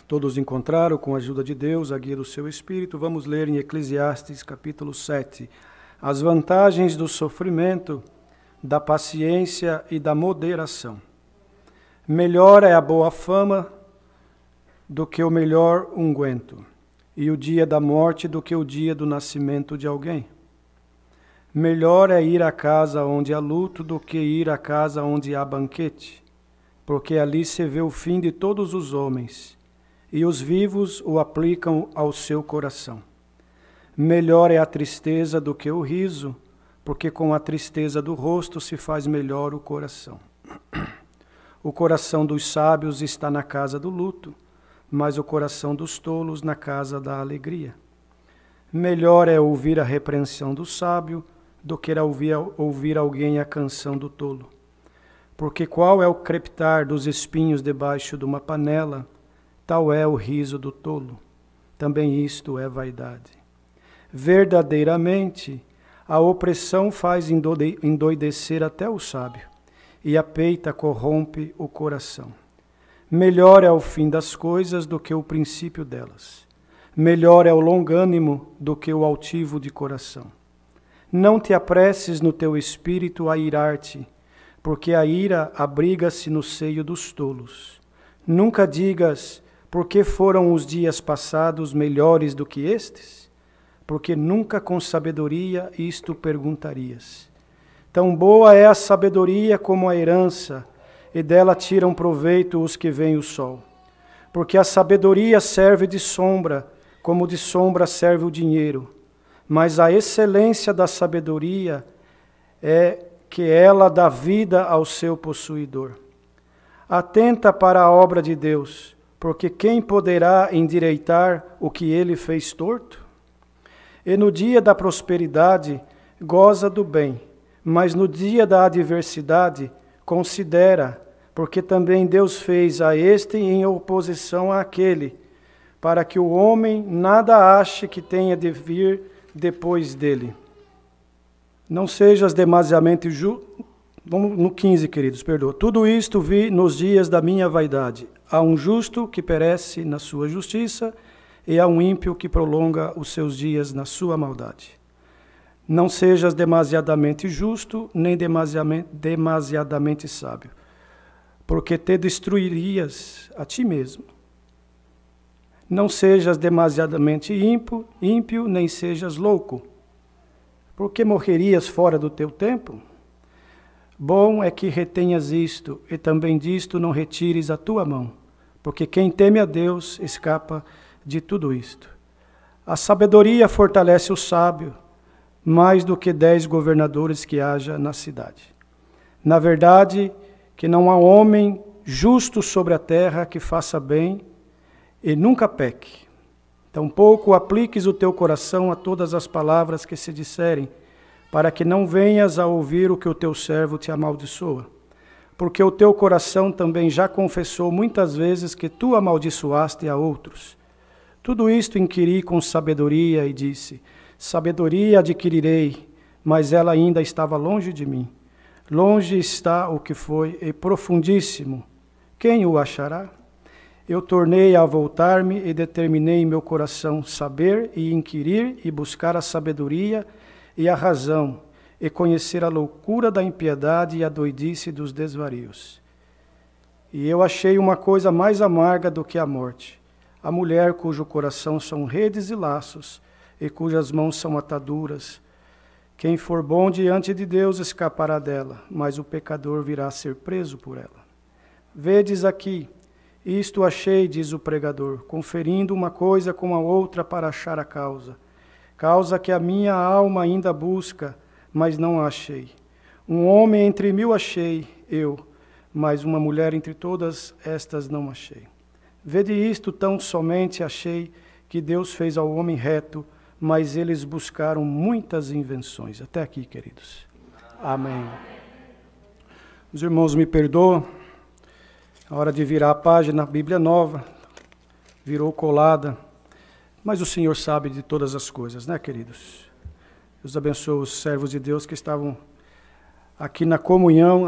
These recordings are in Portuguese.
Todos encontraram, com a ajuda de Deus, a guia do seu Espírito. Vamos ler em Eclesiastes capítulo 7, as vantagens do sofrimento, da paciência e da moderação. Melhor é a boa fama do que o melhor unguento, e o dia da morte do que o dia do nascimento de alguém. Melhor é ir à casa onde há luto do que ir à casa onde há banquete, porque ali se vê o fim de todos os homens, e os vivos o aplicam ao seu coração. Melhor é a tristeza do que o riso, porque com a tristeza do rosto se faz melhor o coração. O coração dos sábios está na casa do luto, mas o coração dos tolos na casa da alegria. Melhor é ouvir a repreensão do sábio do que ouvir alguém a canção do tolo. Porque qual é o crepitar dos espinhos debaixo de uma panela, tal é o riso do tolo. Também isto é vaidade. Verdadeiramente, a opressão faz endoidecer até o sábio, e a peita corrompe o coração. Melhor é o fim das coisas do que o princípio delas. Melhor é o longânimo do que o altivo de coração. Não te apresses no teu espírito a irar-te, porque a ira abriga-se no seio dos tolos. Nunca digas, por que foram os dias passados melhores do que estes? Porque nunca com sabedoria isto perguntarias. Tão boa é a sabedoria como a herança, e dela tiram proveito os que veem o sol. Porque a sabedoria serve de sombra, como de sombra serve o dinheiro. Mas a excelência da sabedoria é que ela dá vida ao seu possuidor. Atenta para a obra de Deus, porque quem poderá endireitar o que ele fez torto? E no dia da prosperidade, goza do bem, mas no dia da adversidade, considera, porque também Deus fez a este em oposição àquele, para que o homem nada ache que tenha de vir depois dele. Não sejas demasiadamente justo. Vamos no 15, queridos, perdoa. Tudo isto vi nos dias da minha vaidade. Há um justo que perece na sua justiça, e há um ímpio que prolonga os seus dias na sua maldade. Não sejas demasiadamente justo, nem demasiadamente sábio, porque te destruirias a ti mesmo. Não sejas demasiadamente ímpio, nem sejas louco, porque morrerias fora do teu tempo. Bom é que retenhas isto, e também disto não retires a tua mão, porque quem teme a Deus escapa de tudo isto. A sabedoria fortalece o sábio, mais do que 10 governadores que haja na cidade. Na verdade, que não há homem justo sobre a terra que faça bem e nunca peque. Tampouco apliques o teu coração a todas as palavras que se disserem, para que não venhas a ouvir o que o teu servo te amaldiçoa. Porque o teu coração também já confessou muitas vezes que tu amaldiçoaste a outros. Tudo isto inquiri com sabedoria e disse, sabedoria adquirirei, mas ela ainda estava longe de mim. Longe está o que foi e profundíssimo. Quem o achará? Eu tornei a voltar-me e determinei em meu coração saber e inquirir e buscar a sabedoria e a razão, e conhecer a loucura da impiedade e a doidice dos desvarios. E eu achei uma coisa mais amarga do que a morte, a mulher cujo coração são redes e laços, e cujas mãos são ataduras. Quem for bom diante de Deus escapará dela, mas o pecador virá a ser preso por ela. Vedes aqui, isto achei, diz o pregador, conferindo uma coisa com a outra para achar a causa. Causa que a minha alma ainda busca, mas não a achei. Um homem entre 1000 achei, eu, mas uma mulher entre todas estas não achei. Vede isto, tão somente achei que Deus fez ao homem reto, mas eles buscaram muitas invenções. Até aqui, queridos. Amém. Os irmãos me perdoam. A hora de virar a página, a Bíblia nova, virou colada. Mas o Senhor sabe de todas as coisas, né, queridos? Deus abençoe os servos de Deus que estavam aqui na comunhão,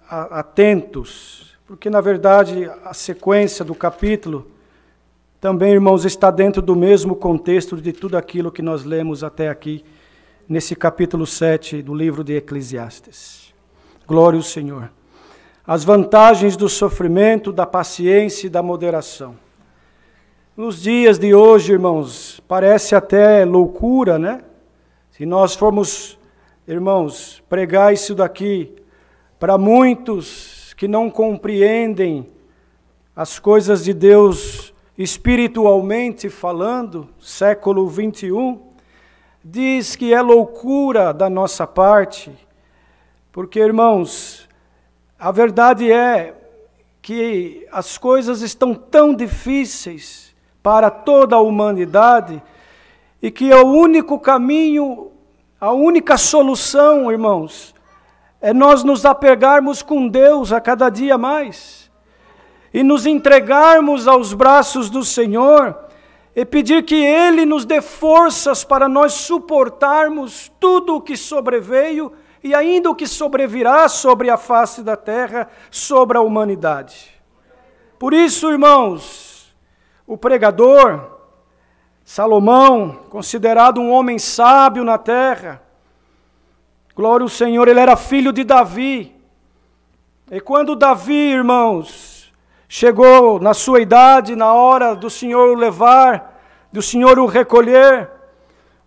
atentos. Porque, na verdade, a sequência do capítulo também, irmãos, está dentro do mesmo contexto de tudo aquilo que nós lemos até aqui, nesse capítulo 7 do livro de Eclesiastes. Glória ao Senhor. As vantagens do sofrimento, da paciência e da moderação. Nos dias de hoje, irmãos, parece até loucura, né? Se nós formos, irmãos, pregar isso daqui para muitos que não compreendem as coisas de Deus espiritualmente falando, século 21, diz que é loucura da nossa parte, porque, irmãos, a verdade é que as coisas estão tão difíceis para toda a humanidade e que o único caminho, a única solução, irmãos, é nós nos apegarmos com Deus a cada dia mais e nos entregarmos aos braços do Senhor e pedir que Ele nos dê forças para nós suportarmos tudo o que sobreveio e ainda o que sobrevirá sobre a face da terra, sobre a humanidade. Por isso, irmãos, o pregador, Salomão, considerado um homem sábio na terra, glória ao Senhor, ele era filho de Davi. E quando Davi, irmãos, chegou na sua idade, na hora do Senhor o levar, do Senhor o recolher,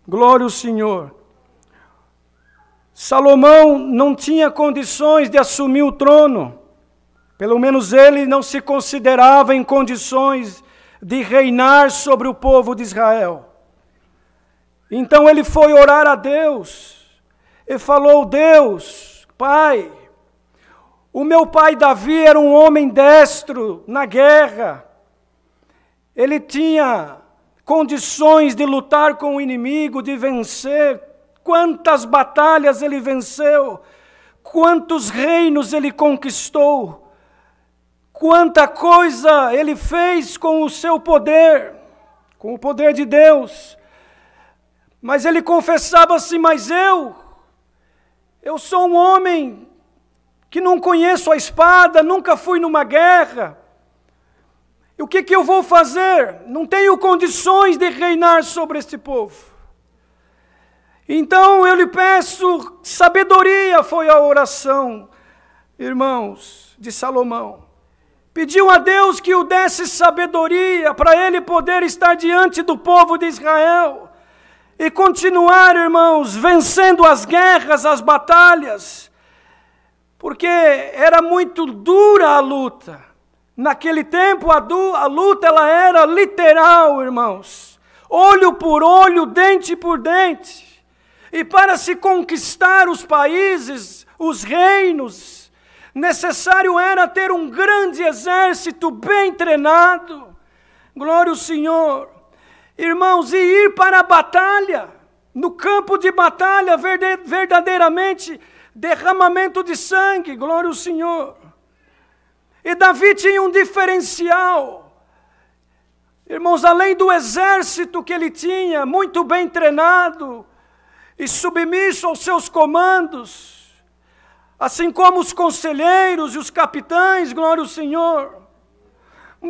glória ao Senhor, Salomão não tinha condições de assumir o trono. Pelo menos ele não se considerava em condições de reinar sobre o povo de Israel. Então ele foi orar a Deus e falou: Deus, Pai, o meu pai Davi era um homem destro na guerra. Ele tinha condições de lutar com o inimigo, de vencer. Quantas batalhas ele venceu, quantos reinos ele conquistou, quanta coisa ele fez com o seu poder, com o poder de Deus. Mas ele confessava assim: mas eu sou um homem que não conheço a espada, nunca fui numa guerra. E o que eu vou fazer? Não tenho condições de reinar sobre este povo. Então eu lhe peço sabedoria, foi a oração, irmãos, de Salomão. Pediu a Deus que o desse sabedoria para ele poder estar diante do povo de Israel e continuar, irmãos, vencendo as guerras, as batalhas, porque era muito dura a luta. Naquele tempo a luta ela era literal, irmãos, olho por olho, dente por dente. E para se conquistar os países, os reinos, necessário era ter um grande exército bem treinado. Glória ao Senhor. Irmãos, e ir para a batalha, no campo de batalha, verdadeiramente, derramamento de sangue. Glória ao Senhor. E Davi tinha um diferencial. Irmãos, além do exército que ele tinha, muito bem treinado, e submisso aos seus comandos, assim como os conselheiros e os capitães, glória ao Senhor.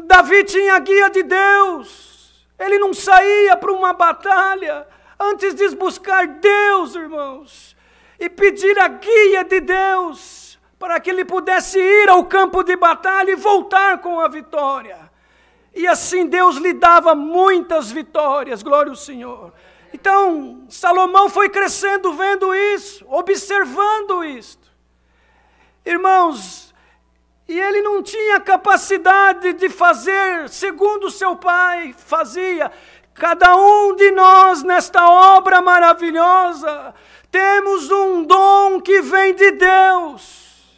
Davi tinha a guia de Deus, ele não saía para uma batalha antes de buscar Deus, irmãos, e pedir a guia de Deus, para que ele pudesse ir ao campo de batalha e voltar com a vitória. E assim Deus lhe dava muitas vitórias, glória ao Senhor. Então, Salomão foi crescendo vendo isso, observando isto. Irmãos, e ele não tinha capacidade de fazer segundo seu pai fazia. Cada um de nós nesta obra maravilhosa, temos um dom que vem de Deus.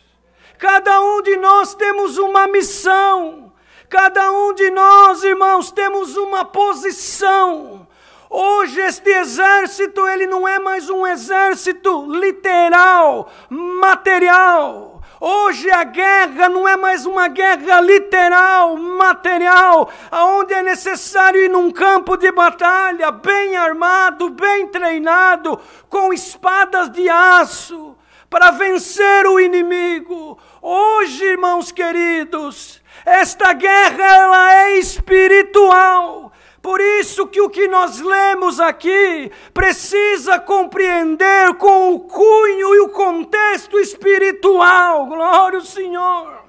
Cada um de nós temos uma missão. Cada um de nós, irmãos, temos uma posição. Hoje este exército, ele não é mais um exército literal, material. Hoje a guerra não é mais uma guerra literal, material, onde é necessário ir num campo de batalha, bem armado, bem treinado, com espadas de aço, para vencer o inimigo. Hoje, irmãos queridos, esta guerra ela é espiritual. Por isso que o que nós lemos aqui precisa compreender com o cunho e o contexto espiritual. Glória ao Senhor.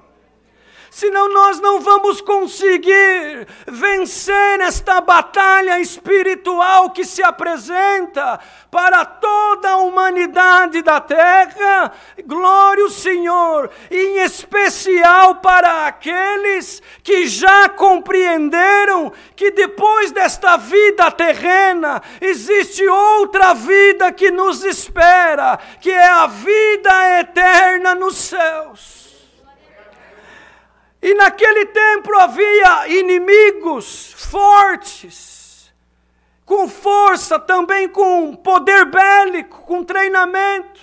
Senão nós não vamos conseguir vencer esta batalha espiritual que se apresenta para toda a humanidade da terra. Glória ao Senhor, em especial para aqueles que já compreenderam que depois desta vida terrena existe outra vida que nos espera, que é a vida eterna nos céus. E naquele tempo havia inimigos fortes, com força, também com poder bélico, com treinamento.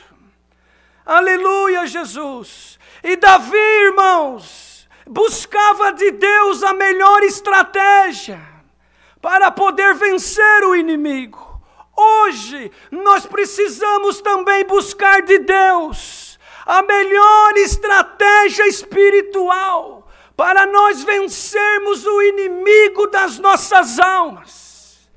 Aleluia, Jesus. E Davi, irmãos, buscava de Deus a melhor estratégia para poder vencer o inimigo. Hoje, nós precisamos também buscar de Deus a melhor estratégia espiritual para nós vencermos o inimigo das nossas almas.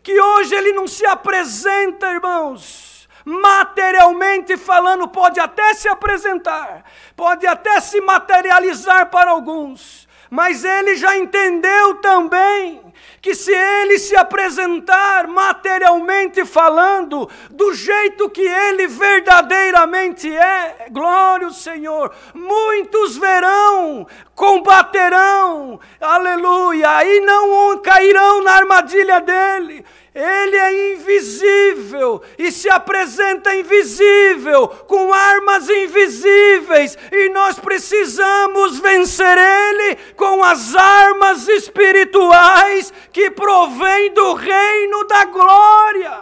Que hoje ele não se apresenta, irmãos, materialmente falando, pode até se apresentar, pode até se materializar para alguns, mas ele já entendeu também que se ele se apresentar materialmente falando, do jeito que ele verdadeiramente é, glória ao Senhor, muitos verão, combaterão, aleluia, e não cairão na armadilha dele. Ele é invisível e se apresenta invisível, com armas invisíveis, e nós precisamos vencer ele com as armas espirituais que provém do reino da glória.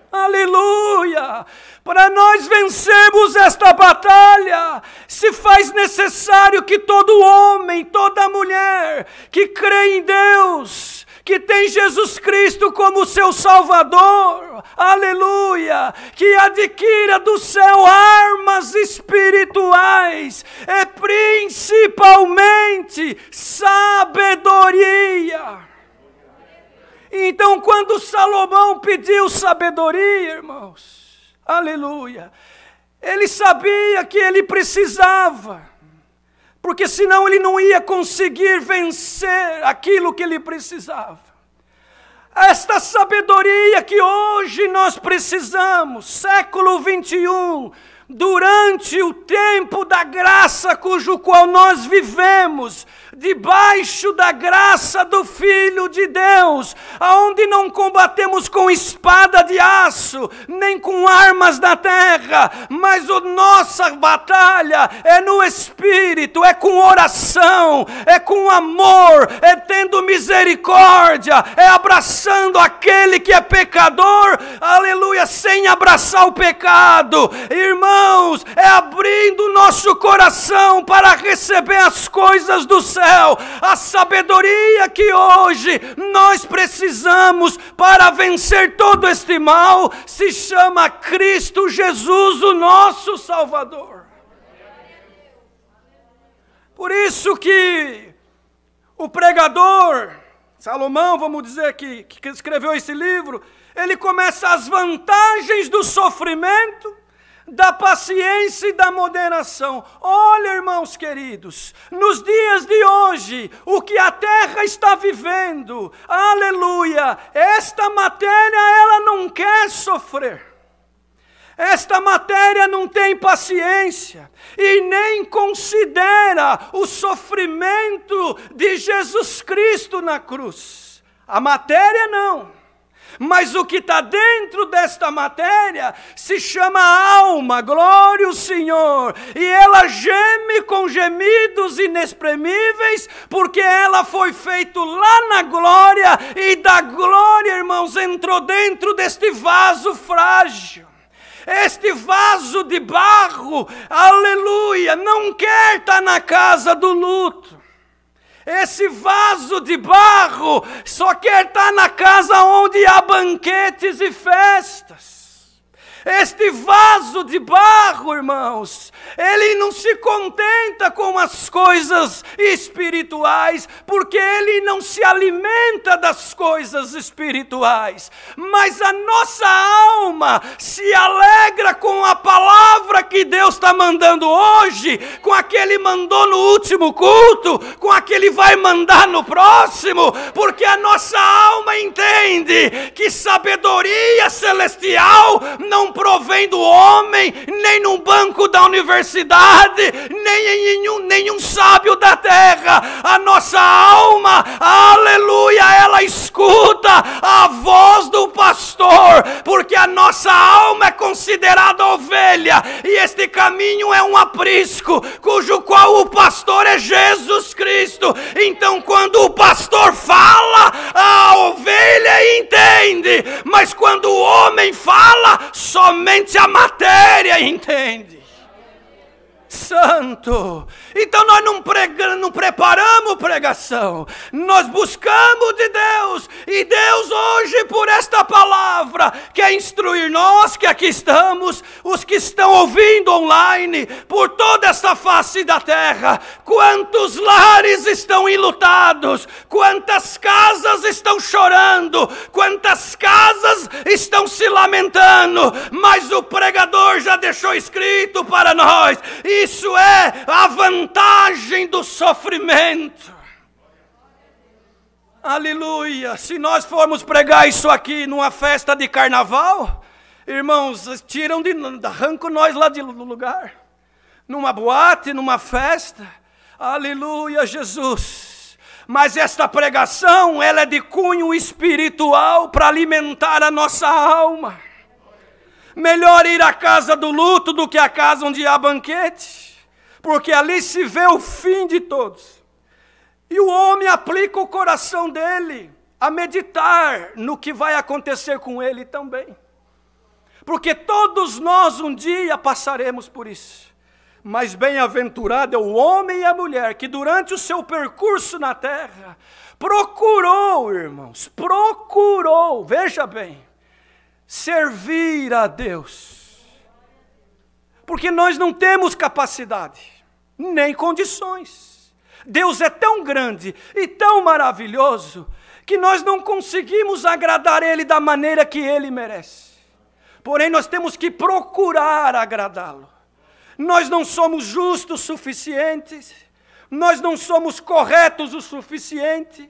Aleluia! Para nós vencermos esta batalha, se faz necessário que todo homem, toda mulher que crê em Deus, que tem Jesus Cristo como seu Salvador, aleluia, que adquira do céu armas espirituais, e principalmente sabedoria. Então, quando Salomão pediu sabedoria, irmãos, aleluia, ele sabia que ele precisava, porque senão ele não ia conseguir vencer aquilo que ele precisava. Esta sabedoria que hoje nós precisamos, século 21, durante o tempo da graça cujo qual nós vivemos, debaixo da graça do Filho de Deus, aonde não combatemos com espada de aço, nem com armas da terra, mas a nossa batalha é no Espírito, é com oração, é com amor, é tendo misericórdia, é abraçando aquele que é pecador, aleluia, sem abraçar o pecado, irmãos, é abrindo o nosso coração para receber as coisas do céu. A sabedoria que hoje nós precisamos para vencer todo este mal se chama Cristo Jesus, o nosso Salvador. Por isso que o pregador, Salomão, vamos dizer que escreveu esse livro, ele começa as vantagens do sofrimento, da paciência e da moderação. Olha, irmãos queridos, nos dias de hoje, o que a terra está vivendo, aleluia, esta matéria ela não quer sofrer. Esta matéria não tem paciência e nem considera o sofrimento de Jesus Cristo na cruz. A matéria não. Mas o que está dentro desta matéria se chama alma, glória ao Senhor. E ela geme com gemidos inexprimíveis, porque ela foi feita lá na glória, e da glória, irmãos, entrou dentro deste vaso frágil. Este vaso de barro, aleluia, não quer estar na casa do luto. Esse vaso de barro só quer estar na casa onde há banquetes e festas. Este vaso de barro, irmãos, ele não se contenta com as coisas espirituais, porque ele não se alimenta das coisas espirituais, mas a nossa alma se alegra com a palavra que Deus está mandando hoje, com a que Ele mandou no último culto, com a que Ele vai mandar no próximo, porque a nossa alma entende que sabedoria celestial não provém do homem, nem num banco da universidade, nem em nenhum sábio da terra. A nossa alma, aleluia, ela escuta a voz do pastor, porque a nossa alma é considerada ovelha, e este caminho é um aprisco, cujo qual o pastor é Jesus Cristo. Então quando o pastor fala, a ovelha entende, mas quando o homem fala, somente a matéria entende. Santo. Então nós não preparamos pregação, nós buscamos de Deus, e Deus hoje por esta palavra quer instruir nós que aqui estamos, os que estão ouvindo online, por toda essa face da terra. Quantos lares estão enlutados, quantas casas estão chorando, quantas casas estão se lamentando, mas o pregador já deixou escrito para nós, isso é a vantagem do sofrimento. Aleluia. Se nós formos pregar isso aqui numa festa de carnaval, irmãos, arrancam nós lá do lugar. Numa boate, numa festa. Aleluia, Jesus. Mas esta pregação, ela é de cunho espiritual para alimentar a nossa alma. Melhor ir à casa do luto do que à casa onde há banquete, porque ali se vê o fim de todos. E o homem aplica o coração dele a meditar no que vai acontecer com ele também. Porque todos nós um dia passaremos por isso. Mas bem-aventurado é o homem e a mulher que durante o seu percurso na terra procurou, irmãos, veja bem, servir a Deus, porque nós não temos capacidade, nem condições. Deus é tão grande e tão maravilhoso, que nós não conseguimos agradar Ele da maneira que Ele merece. Porém, nós temos que procurar agradá-lo. Nós não somos justos o suficiente, nós não somos corretos o suficiente,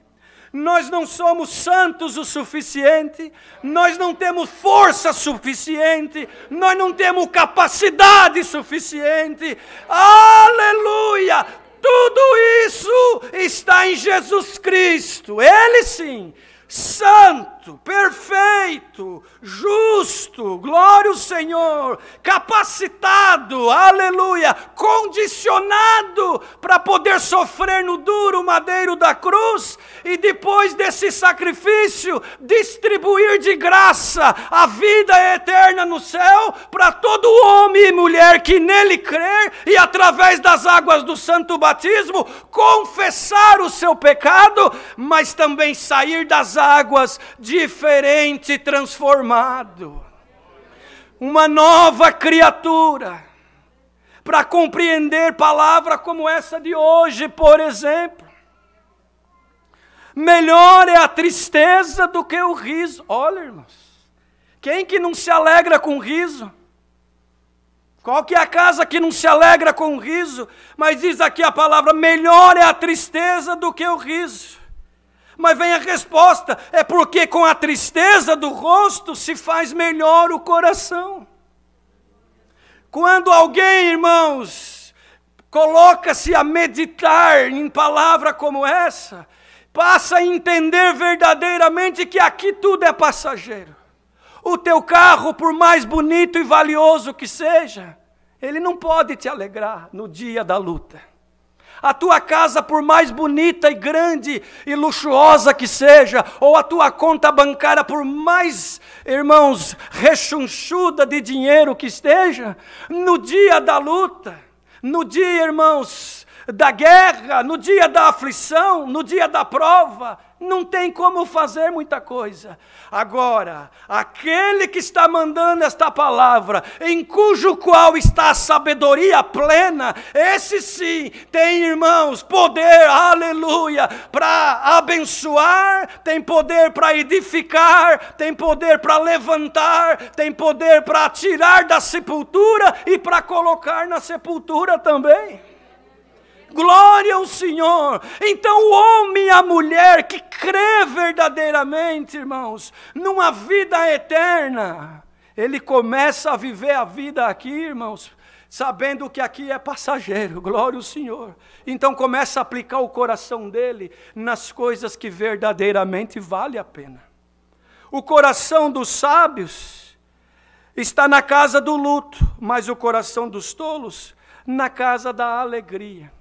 nós não somos santos o suficiente, nós não temos força suficiente, nós não temos capacidade suficiente. Aleluia! Tudo isso está em Jesus Cristo. Ele sim, santo, perfeito, justo, glória ao Senhor, capacitado, aleluia, condicionado para poder sofrer no duro madeiro da cruz e depois desse sacrifício distribuir de graça a vida eterna no céu para todo homem e mulher que nele crer e através das águas do santo batismo confessar o seu pecado, mas também sair das águas diferente, transformado, uma nova criatura, para compreender palavra como essa de hoje, por exemplo. Melhor é a tristeza do que o riso. Olha, irmãos, quem que não se alegra com riso? Qual que é a casa que não se alegra com riso? Mas diz aqui a palavra, melhor é a tristeza do que o riso. Mas vem a resposta, é porque com a tristeza do rosto se faz melhor o coração. Quando alguém, irmãos, coloca-se a meditar em palavra como essa, passa a entender verdadeiramente que aqui tudo é passageiro. O teu carro, por mais bonito e valioso que seja, ele não pode te alegrar no dia da luta. A tua casa, por mais bonita e grande e luxuosa que seja, ou a tua conta bancária, por mais, irmãos, rechonchuda de dinheiro que esteja, no dia da luta, no dia, irmãos, da guerra, no dia da aflição, no dia da prova, não tem como fazer muita coisa. Agora, aquele que está mandando esta palavra, em cujo qual está a sabedoria plena, esse sim tem, irmãos, poder, aleluia, para abençoar, tem poder para edificar, tem poder para levantar, tem poder para tirar da sepultura e para colocar na sepultura também. Glória ao Senhor. Então o homem e a mulher que crê verdadeiramente, irmãos, numa vida eterna, ele começa a viver a vida aqui, irmãos, sabendo que aqui é passageiro. Glória ao Senhor. Então começa a aplicar o coração dele nas coisas que verdadeiramente vale a pena. O coração dos sábios está na casa do luto, mas o coração dos tolos na casa da alegria.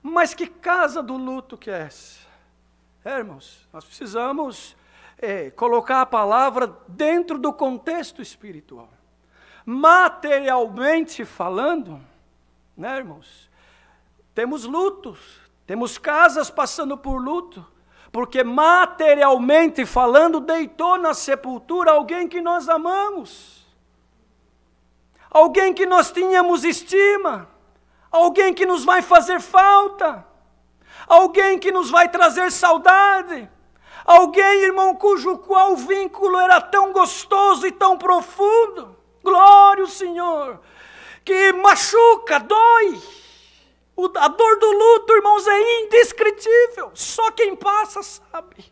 Mas que casa do luto que é essa? Irmãos, nós precisamos colocar a palavra dentro do contexto espiritual. Materialmente falando, né, irmãos? Temos lutos, temos casas passando por luto, porque materialmente falando, deitou na sepultura alguém que nós amamos, alguém que nós tínhamos estima, alguém que nos vai fazer falta, alguém que nos vai trazer saudade, alguém, irmão, cujo qual vínculo era tão gostoso e tão profundo, glória ao Senhor, que machuca, dói. A dor do luto, irmãos, é indescritível, só quem passa sabe,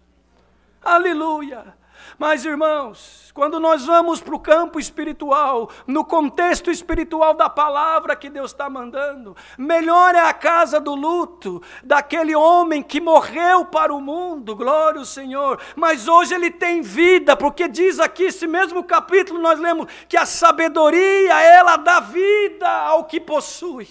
aleluia. Mas, irmãos, quando nós vamos para o campo espiritual, no contexto espiritual da palavra que Deus está mandando, melhor é a casa do luto, daquele homem que morreu para o mundo, glória ao Senhor, mas hoje ele tem vida, porque diz aqui, esse mesmo capítulo, nós lemos que a sabedoria, ela dá vida ao que possui.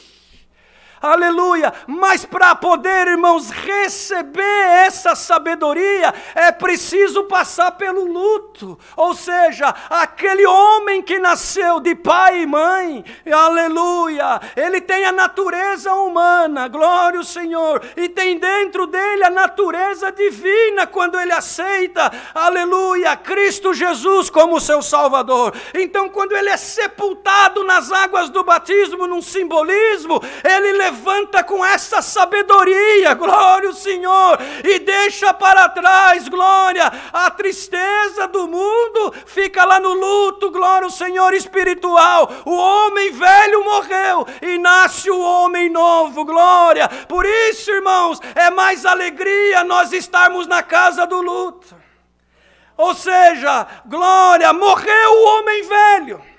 Aleluia, mas para poder, irmãos, receber essa sabedoria, é preciso passar pelo luto, ou seja, aquele homem que nasceu de pai e mãe, aleluia, ele tem a natureza humana, glória ao Senhor, e tem dentro dele a natureza divina, quando ele aceita, aleluia, Cristo Jesus como seu Salvador. Então quando ele é sepultado nas águas do batismo, num simbolismo, ele levanta com essa sabedoria, glória ao Senhor, e deixa para trás, glória, a tristeza do mundo, fica lá no luto, glória ao Senhor espiritual, o homem velho morreu, e nasce o homem novo, glória, por isso, irmãos, é mais alegria nós estarmos na casa do luto, ou seja, glória, morreu o homem velho,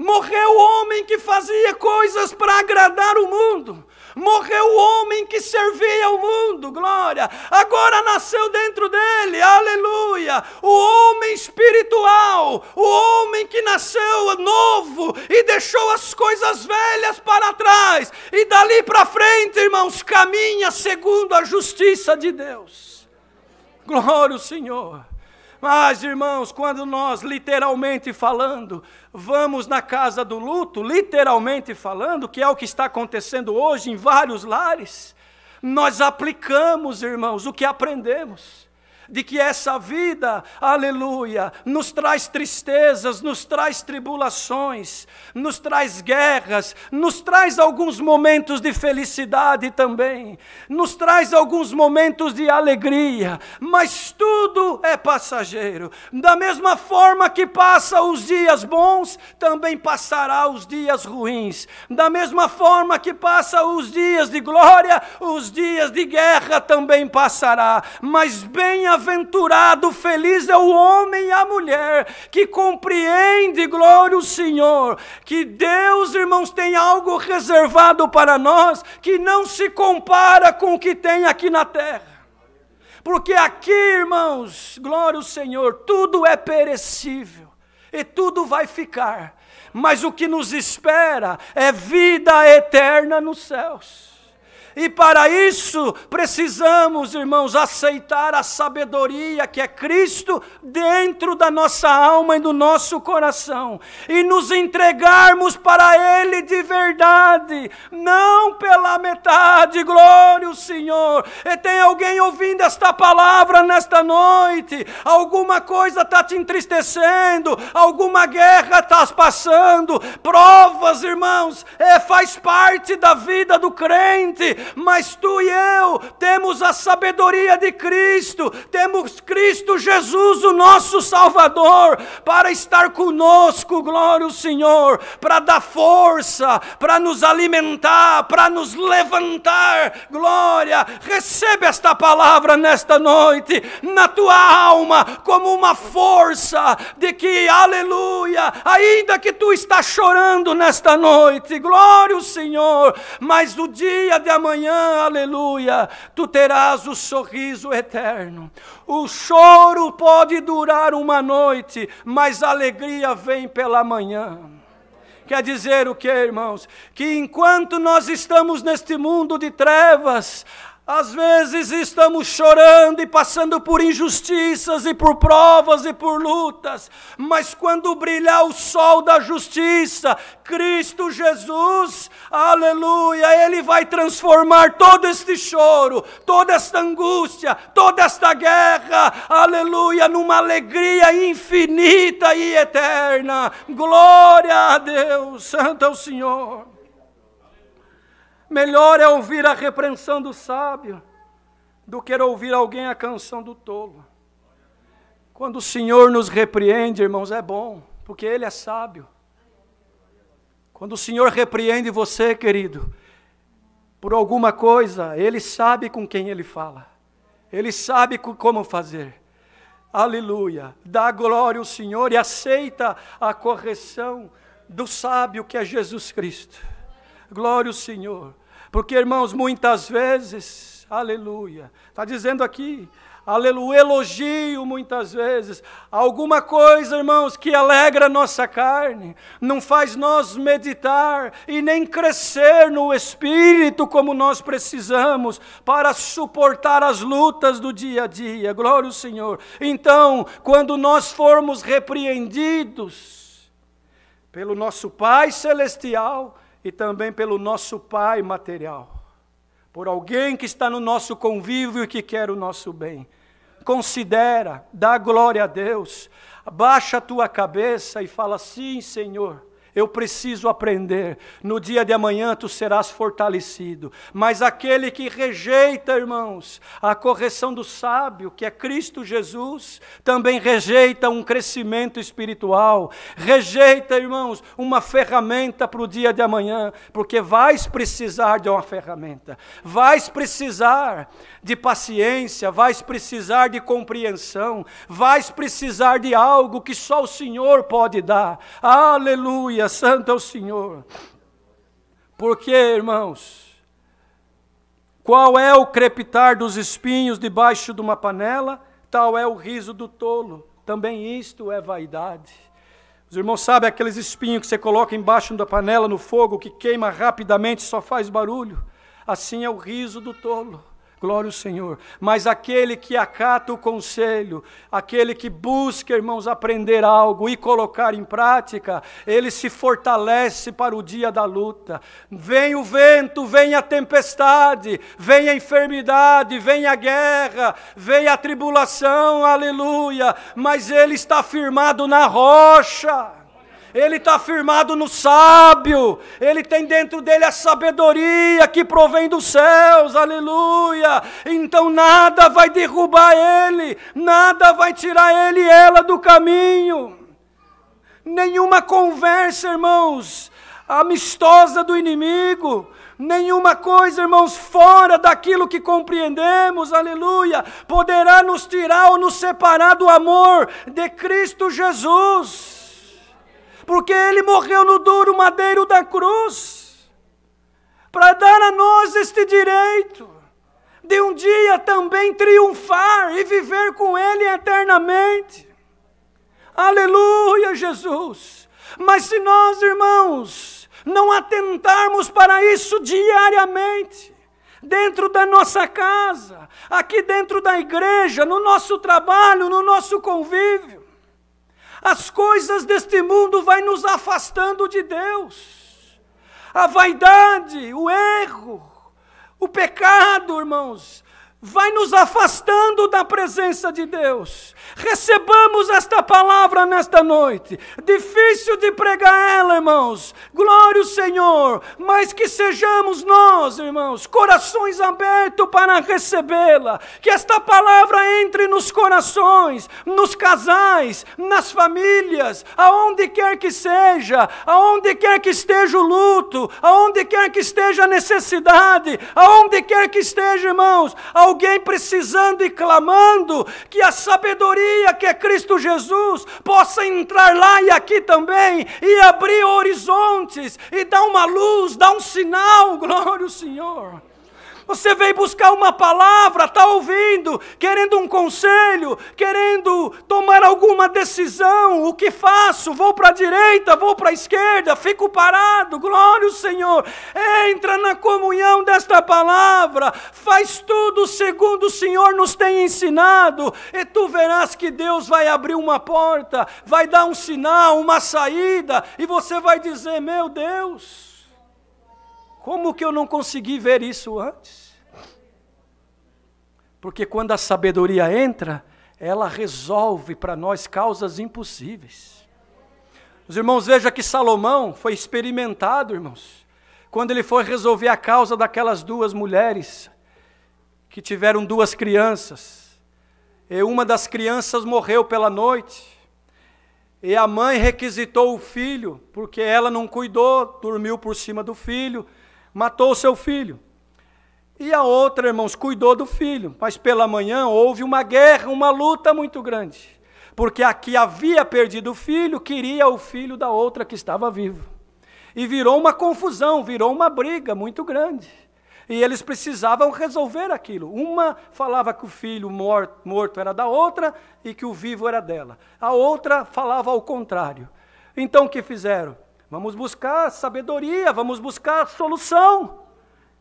morreu o homem que fazia coisas para agradar o mundo. Morreu o homem que servia ao mundo, glória. Agora nasceu dentro dele, aleluia. O homem espiritual, o homem que nasceu novo e deixou as coisas velhas para trás. E dali para frente, irmãos, caminha segundo a justiça de Deus. Glória ao Senhor. Mas, irmãos, quando nós, literalmente falando, vamos na casa do luto, literalmente falando, que é o que está acontecendo hoje em vários lares, nós aplicamos, irmãos, o que aprendemos. De que essa vida, aleluia, nos traz tristezas, nos traz tribulações, nos traz guerras, nos traz alguns momentos de felicidade também, nos traz alguns momentos de alegria, mas tudo é passageiro. Da mesma forma que passa os dias bons, também passará os dias ruins. Da mesma forma que passa os dias de glória, os dias de guerra também passará. Mas bem-aventurado, feliz é o homem e a mulher que compreende, glória ao Senhor, que Deus, irmãos, tem algo reservado para nós que não se compara com o que tem aqui na terra. Porque aqui, irmãos, glória ao Senhor, tudo é perecível e tudo vai ficar. Mas o que nos espera é vida eterna nos céus. E para isso precisamos, irmãos, aceitar a sabedoria que é Cristo dentro da nossa alma e do nosso coração. E nos entregarmos para Ele de verdade, não pela metade. Glória ao Senhor. E tem alguém ouvindo esta palavra nesta noite? Alguma coisa está te entristecendo, alguma guerra está passando, provas, irmãos, faz parte da vida do crente, mas tu e eu temos a sabedoria de Cristo, temos Cristo Jesus, o nosso Salvador, para estar conosco, glória ao Senhor, para dar força, para nos alimentar, para nos levantar, glória. Recebe esta palavra nesta noite, na tua alma, como uma força de que, aleluia, ainda que tu estás chorando nesta noite, glória ao Senhor, mas o dia de amanhã, aleluia, tu terás o sorriso eterno. O choro pode durar uma noite, mas a alegria vem pela manhã. Quer dizer o que, irmãos? Que enquanto nós estamos neste mundo de trevas, às vezes estamos chorando e passando por injustiças e por provas e por lutas, mas quando brilhar o sol da justiça, Cristo Jesus, aleluia, Ele vai transformar todo este choro, toda esta angústia, toda esta guerra, aleluia, numa alegria infinita e eterna. Glória a Deus, santo é o Senhor. Melhor é ouvir a repreensão do sábio do que ouvir alguém a canção do tolo. Quando o Senhor nos repreende, irmãos, é bom, porque Ele é sábio. Quando o Senhor repreende você, querido, por alguma coisa, Ele sabe com quem Ele fala. Ele sabe como fazer. Aleluia. Dá glória ao Senhor e aceita a correção do sábio que é Jesus Cristo. Glória ao Senhor. Porque, irmãos, muitas vezes, aleluia, está dizendo aqui, aleluia, elogio muitas vezes, alguma coisa, irmãos, que alegra a nossa carne, não faz nós meditar e nem crescer no Espírito como nós precisamos para suportar as lutas do dia a dia. Glória ao Senhor. Então, quando nós formos repreendidos pelo nosso Pai Celestial, e também pelo nosso Pai material, por alguém que está no nosso convívio e que quer o nosso bem, considera, dá glória a Deus, abaixa a tua cabeça e fala: sim, Senhor, eu preciso aprender, no dia de amanhã tu serás fortalecido. Mas aquele que rejeita, irmãos, a correção do sábio, que é Cristo Jesus, também rejeita um crescimento espiritual, rejeita, irmãos, uma ferramenta para o dia de amanhã, porque vais precisar de uma ferramenta, vais precisar de paciência, vais precisar de compreensão, vais precisar de algo que só o Senhor pode dar. Aleluia, santo é o Senhor. Porque, irmãos, qual é o crepitar dos espinhos debaixo de uma panela? Tal é o riso do tolo. Também isto é vaidade. Os irmãos sabem aqueles espinhos que você coloca embaixo da panela no fogo, que queima rapidamente e só faz barulho? Assim é o riso do tolo. Glória ao Senhor. Mas aquele que acata o conselho, aquele que busca, irmãos, aprender algo e colocar em prática, ele se fortalece para o dia da luta. Vem o vento, vem a tempestade, vem a enfermidade, vem a guerra, vem a tribulação, aleluia. Mas ele está firmado na rocha. Ele está firmado no sábio, ele tem dentro dele a sabedoria que provém dos céus, aleluia. Então nada vai derrubar ele, nada vai tirar ele e ela do caminho. Nenhuma conversa, irmãos, amistosa do inimigo, nenhuma coisa, irmãos, fora daquilo que compreendemos, aleluia, poderá nos tirar ou nos separar do amor de Cristo Jesus. Porque Ele morreu no duro madeiro da cruz, para dar a nós este direito, de um dia também triunfar e viver com Ele eternamente. Aleluia, Jesus! Mas se nós, irmãos, não atentarmos para isso diariamente, dentro da nossa casa, aqui dentro da igreja, no nosso trabalho, no nosso convívio. As coisas deste mundo vão nos afastando de Deus. A vaidade, o erro, o pecado, irmãos, vai nos afastando da presença de Deus. Recebamos esta palavra nesta noite. Difícil de pregar ela, irmãos. Glória ao Senhor. Mas que sejamos nós, irmãos, corações abertos para recebê-la. Que esta palavra entre nos corações, nos casais, nas famílias, aonde quer que seja, aonde quer que esteja o luto, aonde quer que esteja a necessidade, aonde quer que esteja, irmãos, alguém precisando e clamando, que a sabedoria que é Cristo Jesus possa entrar lá e aqui também, e abrir horizontes, e dar uma luz, dar um sinal. Glória ao Senhor. Você veio buscar uma palavra, está ouvindo, querendo um conselho, querendo tomar alguma decisão. O que faço? Vou para a direita, vou para a esquerda, fico parado. Glória ao Senhor. Entra na comunhão desta palavra, faz tudo segundo o Senhor nos tem ensinado, e tu verás que Deus vai abrir uma porta, vai dar um sinal, uma saída, e você vai dizer: meu Deus, como que eu não consegui ver isso antes? Porque quando a sabedoria entra, ela resolve para nós causas impossíveis. Os irmãos, vejam que Salomão foi experimentado, irmãos, quando ele foi resolver a causa daquelas duas mulheres que tiveram duas crianças. E uma das crianças morreu pela noite. E a mãe requisitou o filho, porque ela não cuidou, dormiu por cima do filho, matou o seu filho. E a outra, irmãos, cuidou do filho. Mas pela manhã houve uma guerra, uma luta muito grande. Porque a que havia perdido o filho, queria o filho da outra que estava vivo. E virou uma confusão, virou uma briga muito grande. E eles precisavam resolver aquilo. Uma falava que o filho morto era da outra e que o vivo era dela. A outra falava ao contrário. Então o que fizeram? Vamos buscar sabedoria, vamos buscar solução.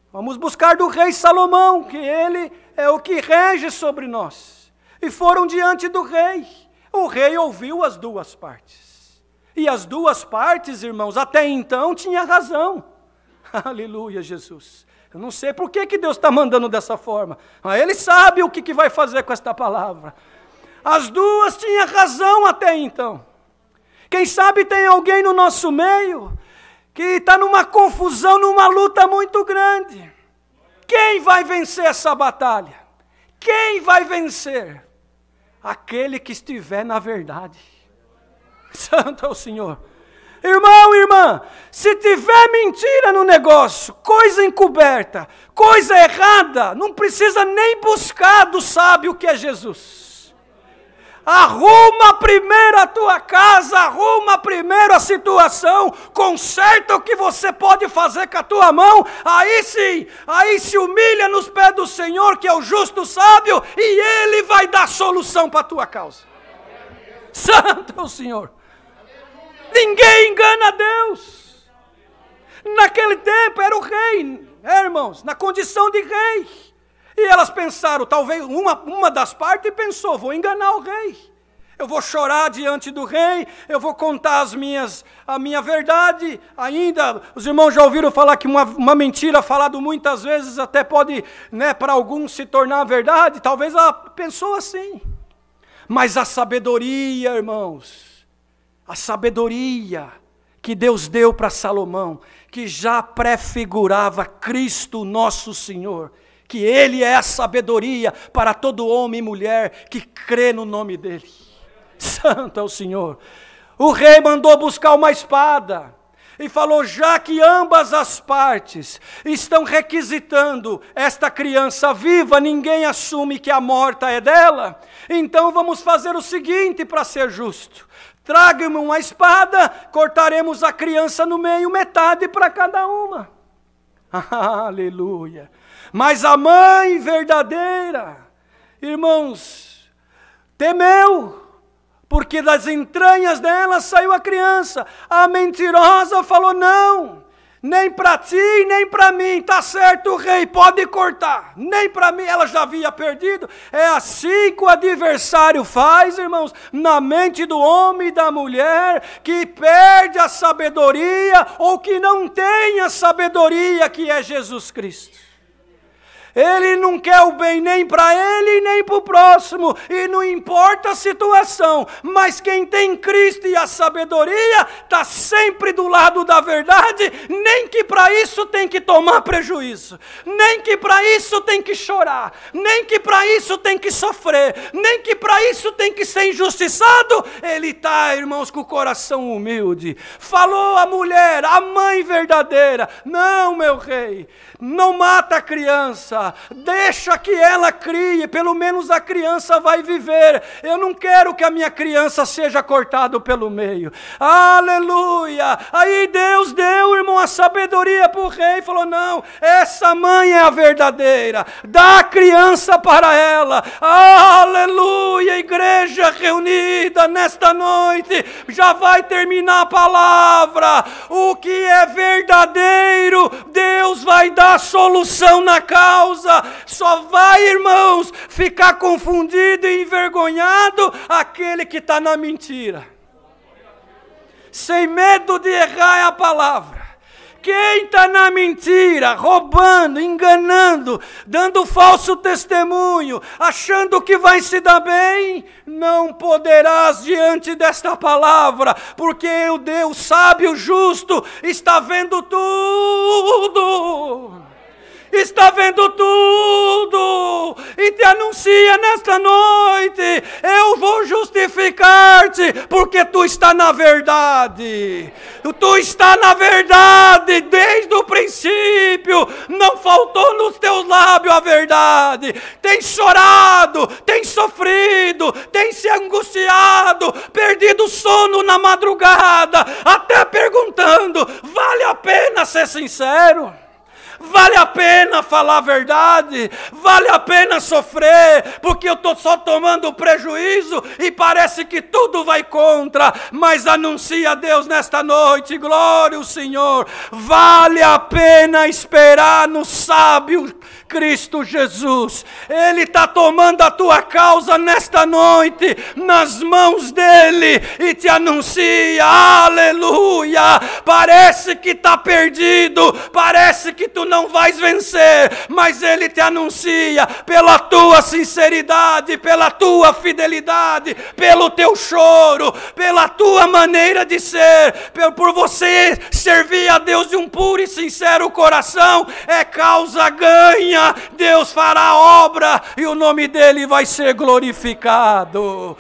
Vamos buscar do rei Salomão, que ele é o que rege sobre nós. E foram diante do rei. O rei ouviu as duas partes. E as duas partes, irmãos, até então tinha razão. Aleluia, Jesus. Eu não sei por que Deus está mandando dessa forma. Mas Ele sabe o que vai fazer com esta palavra. As duas tinham razão até então. Quem sabe tem alguém no nosso meio que está numa confusão, numa luta muito grande. Quem vai vencer essa batalha? Quem vai vencer? Aquele que estiver na verdade. Santo é o Senhor. Irmão, irmã, se tiver mentira no negócio, coisa encoberta, coisa errada, não precisa nem buscar do sábio que é Jesus. Arruma primeiro a tua casa, arruma primeiro a situação, conserta o que você pode fazer com a tua mão, aí sim, aí se humilha nos pés do Senhor, que é o justo sábio, e Ele vai dar solução para a tua causa. Santo é o Senhor. Ninguém engana a Deus. Naquele tempo era o rei, irmãos, na condição de rei. E elas pensaram, talvez uma das partes pensou: vou enganar o rei. Eu vou chorar diante do rei, eu vou contar a minha verdade. Ainda, os irmãos já ouviram falar que uma mentira falada muitas vezes até pode, para alguns se tornar verdade. Talvez ela pensou assim. Mas a sabedoria, irmãos, a sabedoria que Deus deu para Salomão, que já prefigurava Cristo nosso Senhor, que Ele é a sabedoria para todo homem e mulher que crê no nome dEle. Santo é o Senhor. O rei mandou buscar uma espada e falou: já que ambas as partes estão requisitando esta criança viva, ninguém assume que a morta é dela, então vamos fazer o seguinte para ser justo: traga-me uma espada, cortaremos a criança no meio, metade para cada uma. Aleluia. Mas a mãe verdadeira, irmãos, temeu, porque das entranhas dela saiu a criança. A mentirosa falou: não, Nem para ti, nem para mim. Está certo, rei, pode cortar. Nem para mim, ela já havia perdido. É assim que o adversário faz, irmãos, na mente do homem e da mulher, que perde a sabedoria ou que não tem a sabedoria que é Jesus Cristo. Ele não quer o bem nem para ele, nem para o próximo. E não importa a situação. Mas quem tem Cristo e a sabedoria, está sempre do lado da verdade. Nem que para isso tem que tomar prejuízo. Nem que para isso tem que chorar. Nem que para isso tem que sofrer. Nem que para isso tem que ser injustiçado. Ele está, irmãos, com o coração humilde. Falou a mulher, a mãe verdadeira. Não, meu rei, não mata a criança. Deixa que ela crie, pelo menos a criança vai viver. Eu não quero que a minha criança seja cortada pelo meio. Aleluia! Aí Deus deu, irmão, a sabedoria para o rei. Falou, não, essa mãe é a verdadeira. Dá a criança para ela. Aleluia! Igreja reunida nesta noite. Já vai terminar a palavra. O que é verdadeiro, Deus vai dar solução na causa. Só vai, irmãos, ficar confundido e envergonhado aquele que está na mentira. Sem medo de errar é a palavra. Quem está na mentira, roubando, enganando, dando falso testemunho, achando que vai se dar bem, não poderás diante desta palavra, porque o Deus sábio, justo, está vendo tudo. Está vendo tudo e te anuncia nesta noite, eu vou justificar-te, porque tu está na verdade. Tu está na verdade desde o princípio, não faltou nos teus lábios a verdade. Tem chorado, tem sofrido, tem se angustiado, perdido o sono na madrugada, até perguntando, vale a pena ser sincero? Vale a pena falar a verdade? Vale a pena sofrer? Porque eu estou só tomando prejuízo e parece que tudo vai contra. Mas anuncia a Deus nesta noite, glória ao Senhor. Vale a pena esperar no sábio Cristo Jesus. Ele está tomando a tua causa nesta noite nas mãos dele e te anuncia, aleluia. Parece que está perdido, parece que tu não vais vencer, mas ele te anuncia pela tua sinceridade, pela tua fidelidade, pelo teu choro, pela tua maneira de ser, por você servir a Deus de um puro e sincero coração, é causa ganha. Deus fará a obra e o nome dele vai ser glorificado.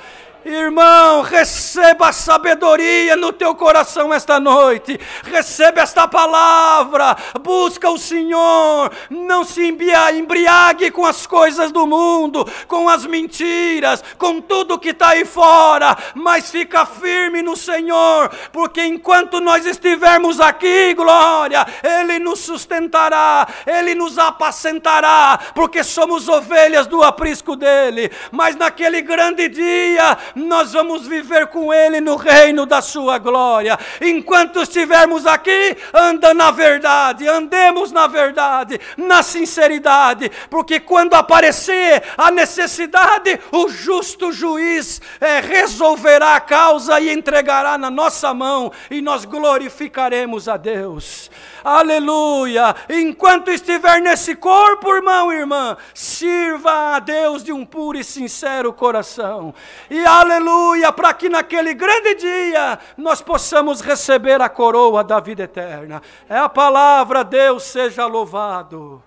Irmão, receba a sabedoria no teu coração esta noite. Receba esta palavra. Busca o Senhor. Não se embriague com as coisas do mundo, com as mentiras, com tudo que está aí fora. Mas fica firme no Senhor, porque enquanto nós estivermos aqui, glória, Ele nos sustentará, Ele nos apacentará, porque somos ovelhas do aprisco dEle. Mas naquele grande dia, nós vamos viver com Ele no reino da sua glória. Enquanto estivermos aqui, anda na verdade, andemos na verdade, na sinceridade, porque quando aparecer a necessidade, o justo juiz resolverá a causa e entregará na nossa mão, e nós glorificaremos a Deus. Aleluia! Enquanto estiver nesse corpo, irmão e irmã, sirva a Deus de um puro e sincero coração. E aleluia, para que naquele grande dia nós possamos receber a coroa da vida eterna. É a palavra, Deus seja louvado.